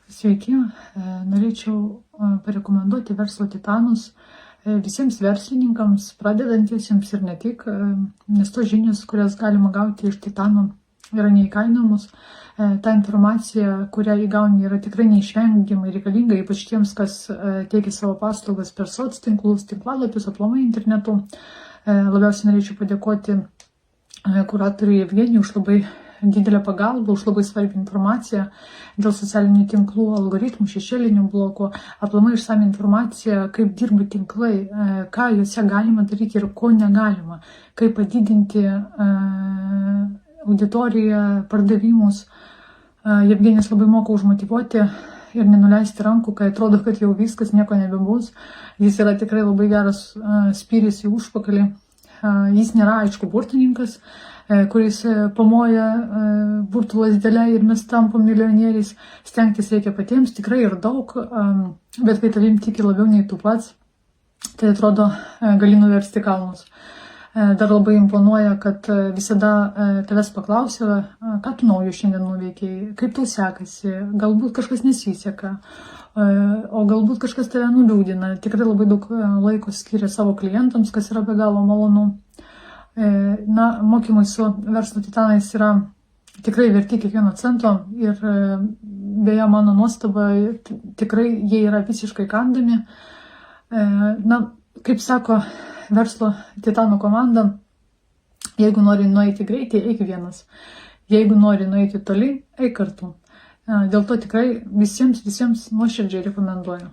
Sveiki, norėčiau parekomenduoti verslo titanus visiems verslininkams, pradedantiesiems ir ne tik, nes tos žinios, kurias galima gauti iš titanų, yra neįkainojamos. Ta informacija, kurią įgauni, yra tikrai neišvengiamai reikalinga, ypač tiems, kas teikia savo paslaugas per soc tinklus, tinklalapius, aplamai internetu. Labiausiai norėčiau padėkoti kuratoriui Evgenijui už labai didelę pagalbą, už labai svarbią informaciją dėl socialinių tinklų, algoritmų, šešėlinių blokų, aplamai išsami informacija, kaip dirba tinklai, ką juose galima daryti ir ko negalima, kaip padidinti auditoriją, pardavimus. Evgenijus labai moka užmotyvuoti ir nenuleisti rankų, kai atrodo, kad jau viskas, nieko nebebus. Jis yra tikrai labai geras spyris į užpakalį. Jis nėra, aišku, burtininkas, kuris pamoja burtų lazdelę ir mes tampam milijonieriais. Stengtis reikia patiems, tikrai ir daug, bet kai tavim tiki labiau nei tu pats, tai atrodo gali nuversti kalnus. Dar labai imponuoja, kad visada tavęs paklausia, ką tu naujo šiandien nuveikiai, kaip tau sekasi, galbūt kažkas nesiseka, o galbūt kažkas tave nuliūdina. Tikrai labai daug laiko skiria savo klientams, kas yra be galo malonu. Mokymai su verslo titanais yra tikrai verti kiekvieno cento ir beje, mano nuostaba, tikrai jie yra visiškai kandami. Kaip sako verslo titanų komanda, jeigu nori nueiti greitai, eik vienas. Jeigu nori nueiti toli, eik kartu. Dėl to tikrai visiems nuoširdžiai rekomenduoju.